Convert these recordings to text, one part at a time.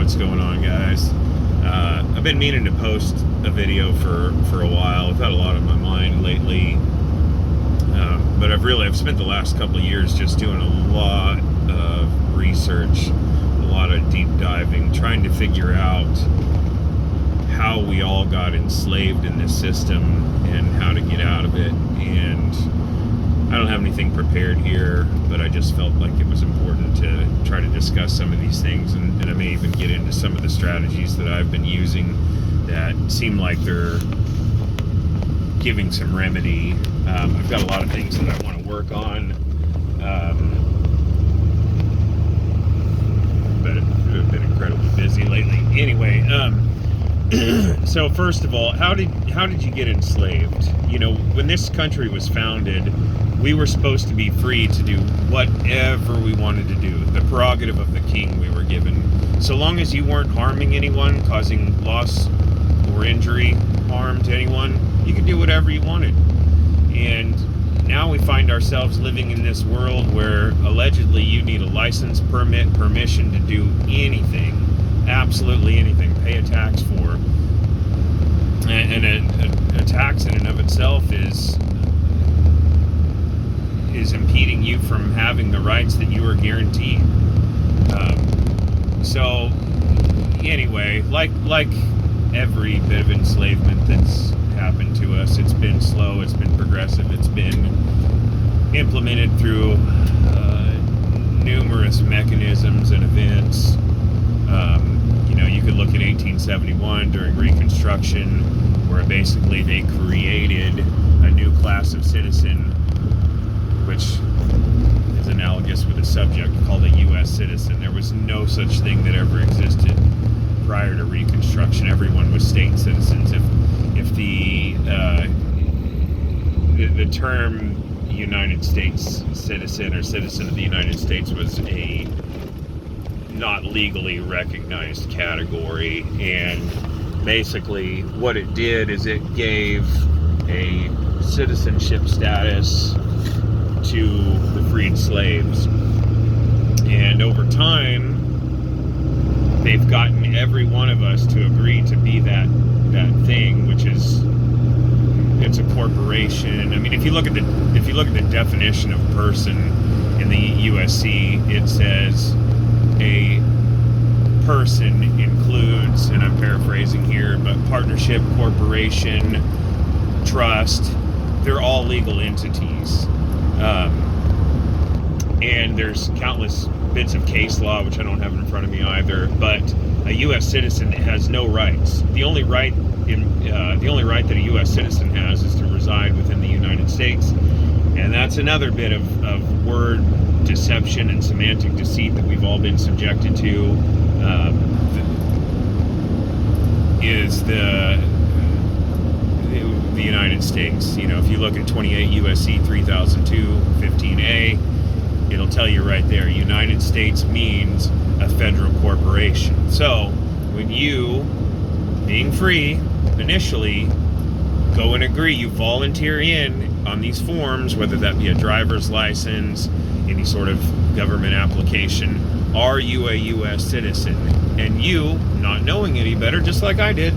What's going on, guys? I've been meaning to post a video for a while. I've had a lot on my mind lately, but I've spent the last couple of years just doing a lot of research, a lot of deep diving, trying to figure out how we all got enslaved in this system and how to get out of it. And I don't have anything prepared here, but I just felt like it was important to try to discuss some of these things, and I may even get into some of the strategies that I've been using that seem like they're giving some remedy. I've got a lot of things that I want to work on, but I've been incredibly busy lately. Anyway, so first of all, how did you get enslaved? You know, when this country was founded, we were supposed to be free to do whatever we wanted to do. The prerogative of the king we were given. So long as you weren't harming anyone, causing loss or injury, harm to anyone, you could do whatever you wanted. And now we find ourselves living in this world where allegedly you need a license, permit, permission to do anything, absolutely anything, pay a tax for. And a tax in and of itself is impeding you from having the rights that you are guaranteed. So anyway, like every bit of enslavement that's happened to us, it's been slow, it's been progressive, it's been implemented through numerous mechanisms and events. You know, you could look at 1871 during Reconstruction, where basically they created a new class of citizen, which is analogous with a subject called a U.S. citizen. There was no such thing that ever existed prior to Reconstruction. Everyone was state citizens. If the term United States citizen or citizen of the United States was a not legally recognized category, and basically what it did is it gave a citizenship status to the freed slaves. And over time, they've gotten every one of us to agree to be that thing, which is, it's a corporation. I mean, if you look at the definition of person in the USC, it says a person includes, and I'm paraphrasing here, but partnership, corporation, trust, they're all legal entities. And there's countless bits of case law, which I don't have in front of me either, but a U.S. citizen has no rights. The only right that a U.S. citizen has is to reside within the United States. And that's another bit of word deception and semantic deceit that we've all been subjected to, is the United States. You know, if you look at 28 USC 3002 15A, it'll tell you right there, United States means a federal corporation. So when you, being free, initially go and agree, you volunteer in on these forms, whether that be a driver's license, any sort of government application, are you a U.S. citizen? And you, not knowing any better, just like I did,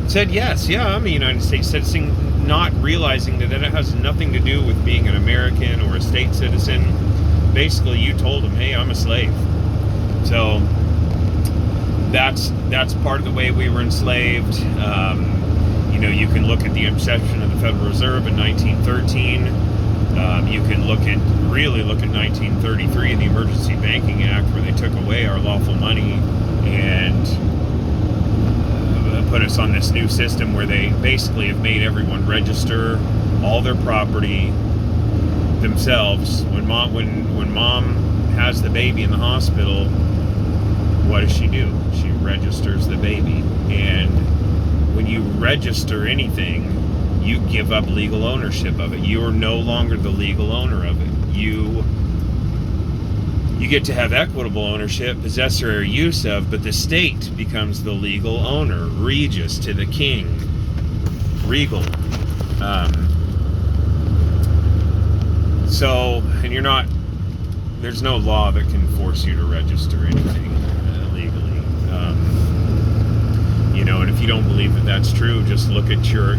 said, yes, yeah, I'm a United States citizen, not realizing that it has nothing to do with being an American or a state citizen. Basically, you told them, hey, I'm a slave. So that's part of the way we were enslaved. You know, you can look at the inception of the Federal Reserve in 1913. You can really look at 1933 and the Emergency Banking Act, where they took away our lawful money and put us on this new system where they basically have made everyone register all their property themselves. When mom has the baby in the hospital, what does she do? She registers the baby. And when you register anything, you give up legal ownership of it. You're no longer the legal owner of it. You get to have equitable ownership, possessor or use of, but the state becomes the legal owner, regis to the king, regal. So, and you're not, there's no law that can force you to register anything legally. don't believe that that's true, just look at your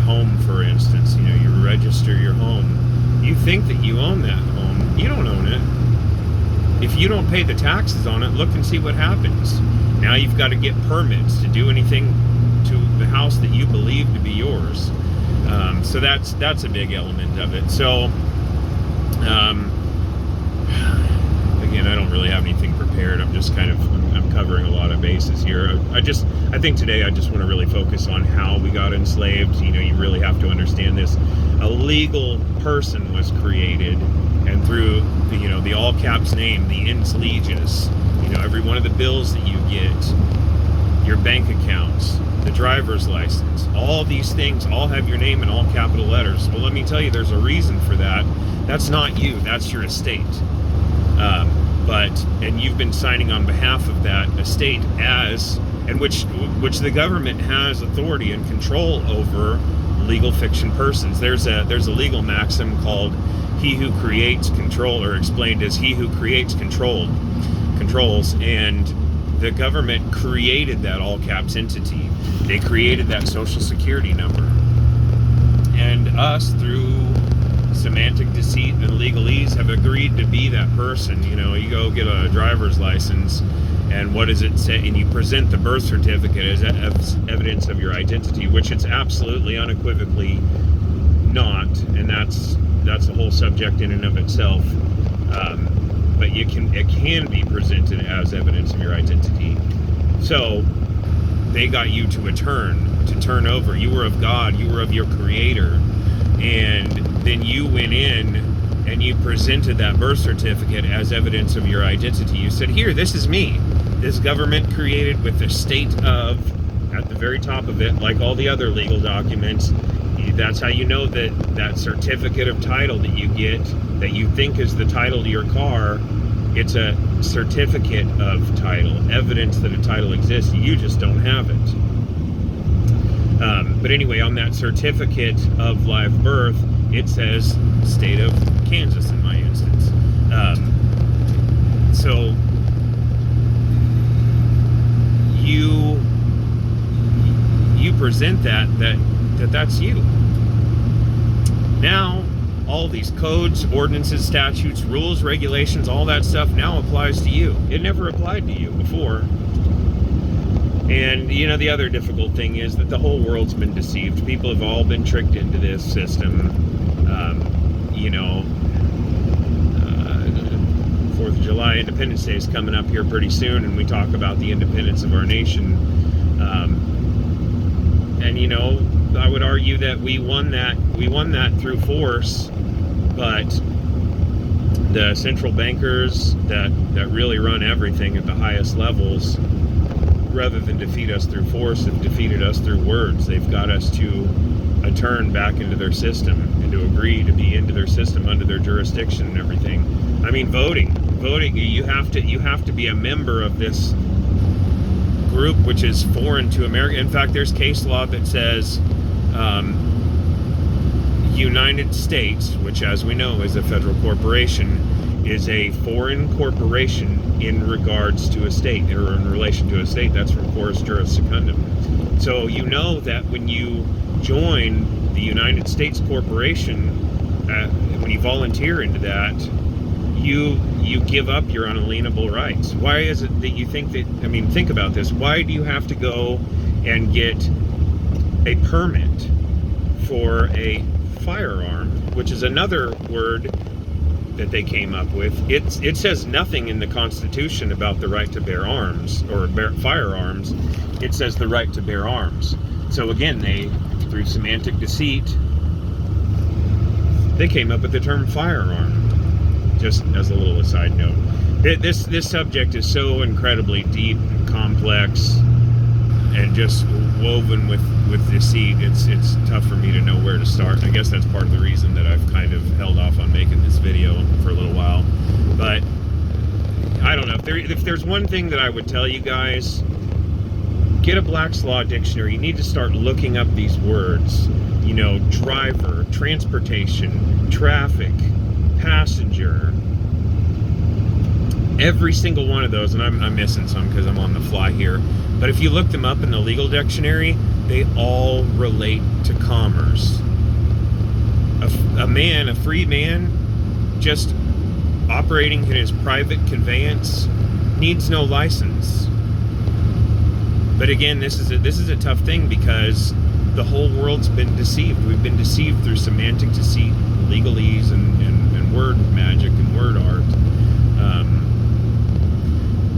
home, for instance. You register your home. You think that you own that home. You don't own it. If you don't pay the taxes on it, look and see what happens. Now you've got to get permits to do anything to the house that you believe to be yours. So that's a big element of it. So again, I don't really have anything prepared. I'm just I'm covering a lot of bases here. I think today I just want to really focus on how we got enslaved. You really have to understand this. A legal person was created, and through the all caps name, the enslaved, every one of the bills that you get, your bank accounts, the driver's license, all these things all have your name in all capital letters. Well, let me tell you, there's a reason for that. That's not you, that's your estate. And you've been signing on behalf of that estate which the government has authority and control over legal fiction persons. There's a legal maxim called "He who creates control," or explained as "He who creates controls," and the government created that all caps entity. They created that social security number, and us, through semantic deceit and legalese, have agreed to be that person. You go get a driver's license, and what does it say? And you present the birth certificate as evidence of your identity, which it's absolutely unequivocally not, and that's a whole subject in and of itself. But it can be presented as evidence of your identity. So they got you to turn over. You were of God, you were of your Creator, and then you went in and you presented that birth certificate as evidence of your identity. You said, "Here, this is me. This government created with the state of," at the very top of it, like all the other legal documents. That's how you know that certificate of title that you get, that you think is the title to your car, it's a certificate of title, evidence that a title exists. You just don't have it. But anyway, on that certificate of live birth, it says state of Kansas in my instance. So you present that's you. Now, all these codes, ordinances, statutes, rules, regulations, all that stuff now applies to you. It never applied to you before. And, the other difficult thing is that the whole world's been deceived. People have all been tricked into this system. 4th of July, Independence Day is coming up here pretty soon, and we talk about the independence of our nation. I would argue that we won that through force, but the central bankers that really run everything at the highest levels, rather than defeat us through force, have defeated us through words. They've got us to turn back into their system and to agree to be into their system, under their jurisdiction and everything. I mean, voting, you have to be a member of this group, which is foreign to America. In fact, there's case law that says United States, which, as we know, is a federal corporation, is a foreign corporation in regards to a state, or in relation to a state. That's from Quoris Juris Secundum. So that when you join the United States corporation, when you volunteer into that, you give up your unalienable rights. Why is it that you think that, think about this. Why do you have to go and get a permit for a firearm, which is another word that they came up with? It says nothing in the Constitution about the right to bear arms or firearms. It says the right to bear arms. So again, through semantic deceit, they came up with the term firearm. Just as a little aside note, this subject is so incredibly deep and complex, and just woven with deceit. It's tough for me to know where to start. I guess that's part of the reason that I've kind of held off on making this video for a little while. But I don't know, if there's one thing that I would tell you guys, get a Black's Law dictionary. You need to start looking up these words. Driver, transportation, traffic, passenger, Every single one of those, and I'm missing some because I'm on the fly here, but if you look them up in the legal dictionary, they all relate to commerce. A free man, just operating in his private conveyance, needs no license. But again, this is a tough thing because the whole world's been deceived. We've been deceived through semantic deceit, legalese, and word magic and word art.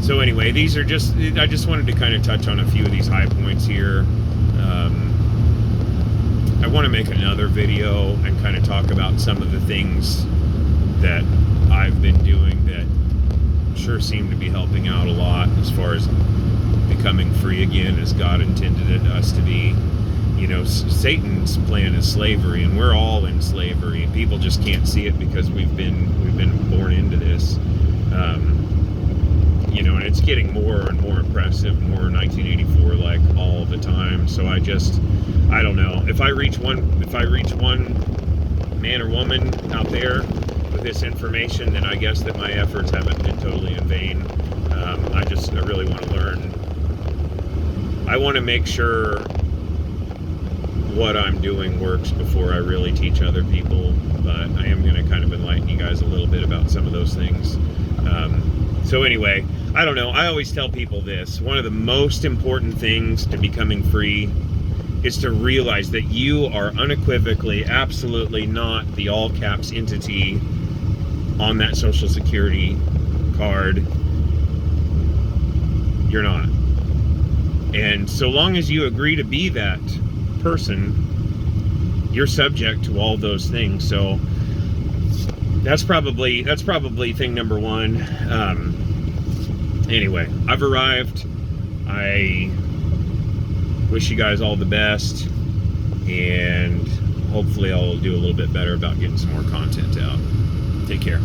So anyway, these are just, I just wanted to kind of touch on a few of these high points here. I want to make another video and kind of talk about some of the things that I've been doing that sure seem to be helping out a lot as far as becoming free again as God intended us to be. You know, Satan's plan is slavery, and we're all in slavery. People just can't see it because we've been born into this. You know, and it's getting more and more oppressive, more 1984 like all the time. So I don't know. If I reach one man or woman out there with this information, then I guess that my efforts haven't been totally in vain. I really want to learn. I want to make sure what I'm doing works before I really teach other people, but I am going to kind of enlighten you guys a little bit about some of those things. So anyway, I don't know. I always tell people this. One of the most important things to becoming free is to realize that you are unequivocally, absolutely not the all caps entity on that Social Security card. You're not. And so long as you agree to be that person, you're subject to all those things. So that's probably thing number one. Anyway, I've arrived. I wish you guys all the best, and hopefully I'll do a little bit better about getting some more content out. Take care.